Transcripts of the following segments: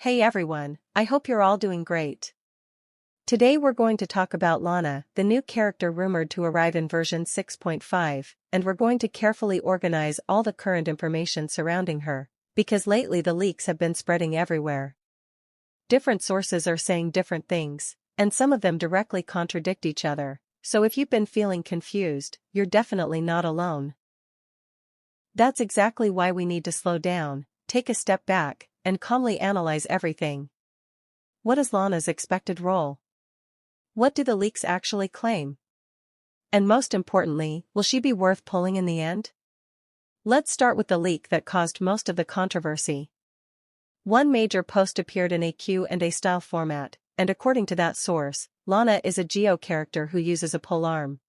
Hey everyone, I hope you're all doing great. Today we're going to talk about Lana, the new character rumored to arrive in version 6.5, and we're going to carefully organize all the current information surrounding her, because lately the leaks have been spreading everywhere. Different sources are saying different things, and some of them directly contradict each other, so if you've been feeling confused, you're definitely not alone. That's exactly why we need to slow down, take a step back, and calmly analyze everything. What is Lana's expected role? What do the leaks actually claim? And most importantly, will she be worth pulling in the end? Let's start with the leak that caused most of the controversy. One major post appeared in a Q&A style format, and according to that source, Lana is a Geo character who uses a POLEARM.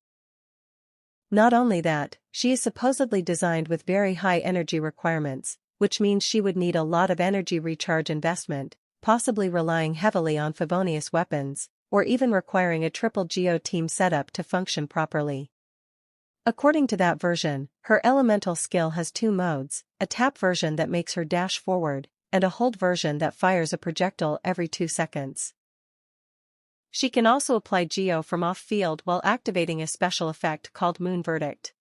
Not only that, she is supposedly designed with very high energy requirements, which means she would need a lot of energy recharge investment, possibly relying heavily on Favonius weapons, or even requiring a triple Geo team setup to function properly. According to that version, her elemental skill has two modes, a tap version that makes her dash forward, and a hold version that fires a projectile every 2 seconds. She can also apply Geo from off-field while activating a special effect called Moon Verdict.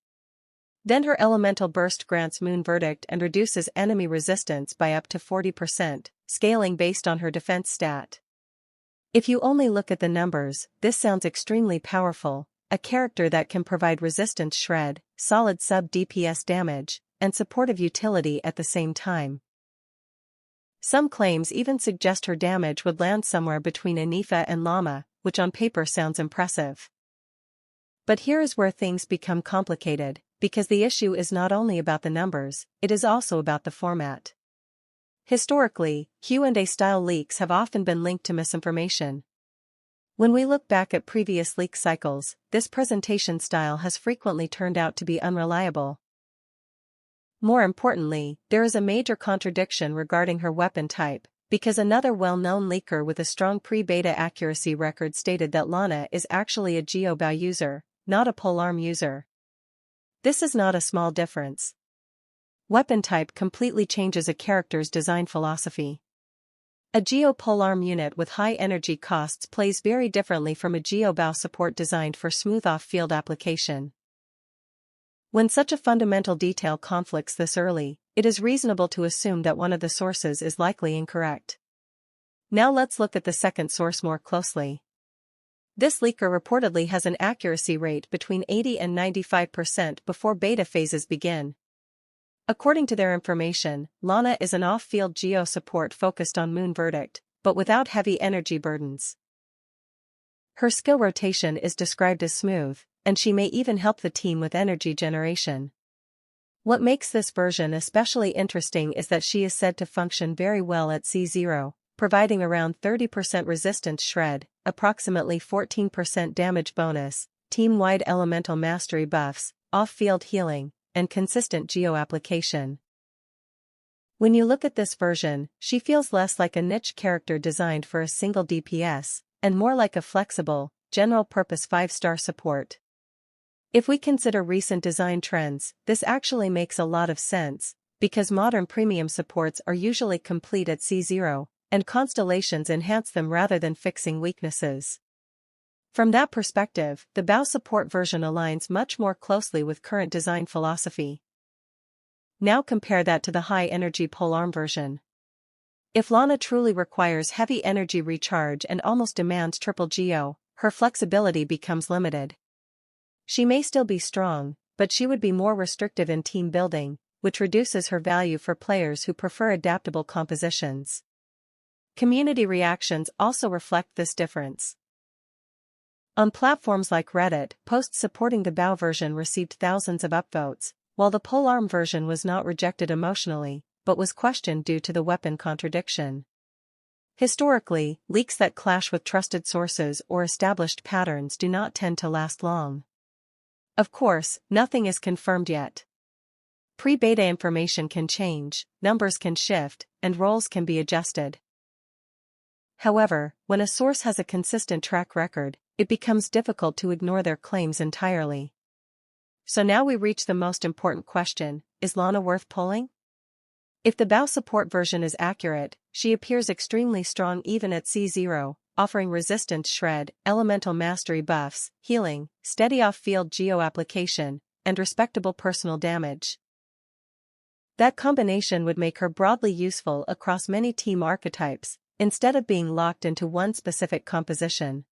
Then her elemental burst grants Moon Verdict and reduces enemy resistance by up to 40%, scaling based on her defense stat. If you only look at the numbers, this sounds extremely powerful, a character that can provide resistance shred, solid sub-DPS damage, and supportive utility at the same time. Some claims even suggest her damage would land somewhere between Anifa and Lauma, which on paper sounds impressive. But here is where things become complicated, because the issue is not only about the numbers, it is also about the format. Historically, Q&A style leaks have often been linked to misinformation. When we look back at previous leak cycles, this presentation style has frequently turned out to be unreliable. More importantly, there is a major contradiction regarding her weapon type, because another well-known leaker with a strong pre-beta accuracy record stated that Lana is actually a Geo-Bow user, not a POLEARM user. This is not a small difference. Weapon type completely changes a character's design philosophy. A Geo POLEARM unit with high energy costs plays very differently from a Geo-Bow support designed for smooth off-field application. When such a fundamental detail conflicts this early, it is reasonable to assume that one of the sources is likely incorrect. Now let's look at the second source more closely. This leaker reportedly has an accuracy rate between 80 and 95% before beta phases begin. According to their information, Lana is an off-field Geo support focused on Moon Verdict, but without heavy energy burdens. Her skill rotation is described as smooth, and she may even help the team with energy generation. What makes this version especially interesting is that she is said to function very well at C0, providing around 30% resistance shred, approximately 14% damage bonus, team-wide elemental mastery buffs, off-field healing, and consistent Geo application. When you look at this version, she feels less like a niche character designed for a single DPS, and more like a flexible, general-purpose 5-star support. If we consider recent design trends, this actually makes a lot of sense, because modern premium supports are usually complete at C0, and constellations enhance them rather than fixing weaknesses. From that perspective, the Bow support version aligns much more closely with current design philosophy. Now compare that to the high-energy POLEARM version. If Lana truly requires heavy energy recharge and almost demands triple Geo, her flexibility becomes limited. She may still be strong, but she would be more restrictive in team building, which reduces her value for players who prefer adaptable compositions. Community reactions also reflect this difference. On platforms like Reddit, posts supporting the Bow version received thousands of upvotes, while the POLEARM version was not rejected emotionally, but was questioned due to the weapon contradiction. Historically, leaks that clash with trusted sources or established patterns do not tend to last long. Of course, nothing is confirmed yet. Pre-beta information can change, numbers can shift, and roles can be adjusted. However, when a source has a consistent track record, it becomes difficult to ignore their claims entirely. So now we reach the most important question: is Lana worth pulling? If the bow support version is accurate, she appears extremely strong even at C0, offering resistance shred, elemental mastery buffs, healing, steady off-field geo application, and respectable personal damage. That combination would make her broadly useful across many team archetypes, instead of being locked into one specific composition.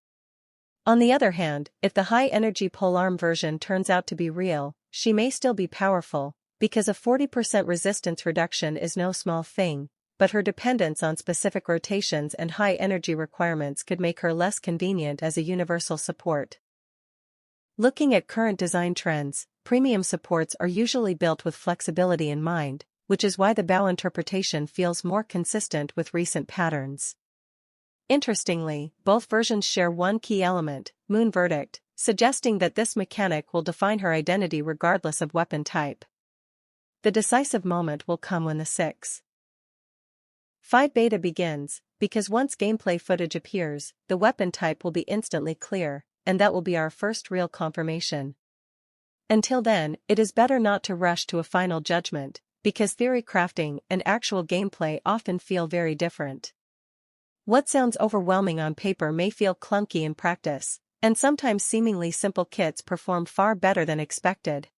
On the other hand, if the high-energy polearm version turns out to be real, she may still be powerful, because a 40% resistance reduction is no small thing, but her dependence on specific rotations and high energy requirements could make her less convenient as a universal support. Looking at current design trends, premium supports are usually built with flexibility in mind, which is why the bow interpretation feels more consistent with recent patterns. Interestingly, both versions share one key element, Moon Verdict, suggesting that this mechanic will define her identity regardless of weapon type. The decisive moment will come when the 6.5 beta begins, because once gameplay footage appears, the weapon type will be instantly clear, and that will be our first real confirmation. Until then, it is better not to rush to a final judgment, because theory crafting and actual gameplay often feel very different. What sounds overwhelming on paper may feel clunky in practice, and sometimes seemingly simple kits perform far better than expected.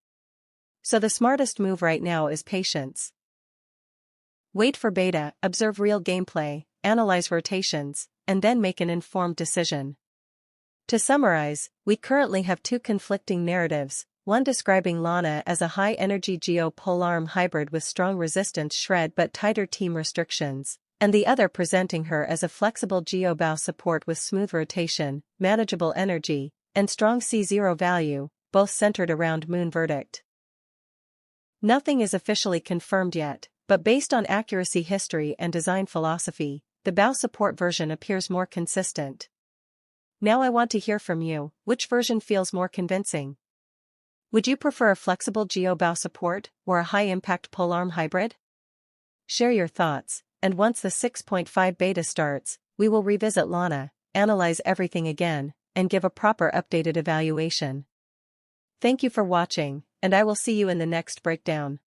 So the smartest move right now is patience. Wait for beta, observe real gameplay, analyze rotations, and then make an informed decision. To summarize, we currently have two conflicting narratives, one describing Lana as a high-energy geo-polearm hybrid with strong resistance shred but tighter team restrictions, and the other presenting her as a flexible geo-bow support with smooth rotation, manageable energy, and strong C0 value, both centered around Moon Verdict. Nothing is officially confirmed yet, but based on accuracy history and design philosophy, the bow support version appears more consistent. Now I want to hear from you, which version feels more convincing? Would you prefer a flexible geo-bow support, or a high-impact polearm hybrid? Share your thoughts, and once the 6.5 beta starts, we will revisit Lana, analyze everything again, and give a proper updated evaluation. Thank you for watching, and I will see you in the next breakdown.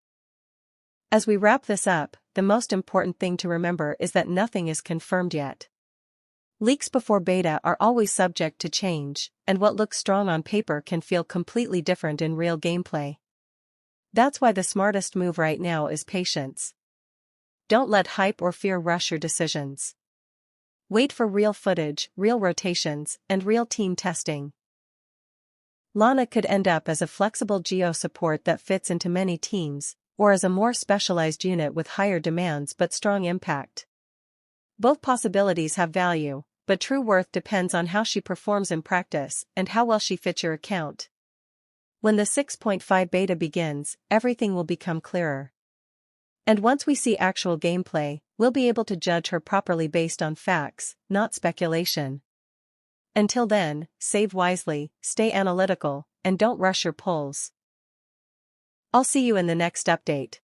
As we wrap this up, the most important thing to remember is that nothing is confirmed yet. Leaks before beta are always subject to change, and what looks strong on paper can feel completely different in real gameplay. That's why the smartest move right now is patience. Don't let hype or fear rush your decisions. Wait for real footage, real rotations, and real team testing. Lana could end up as a flexible geo support that fits into many teams, or as a more specialized unit with higher demands but strong impact. Both possibilities have value, but true worth depends on how she performs in practice and how well she fits your account. When the 6.5 beta begins, everything will become clearer. And once we see actual gameplay, we'll be able to judge her properly based on facts, not speculation. Until then, save wisely, stay analytical, and don't rush your polls. I'll see you in the next update.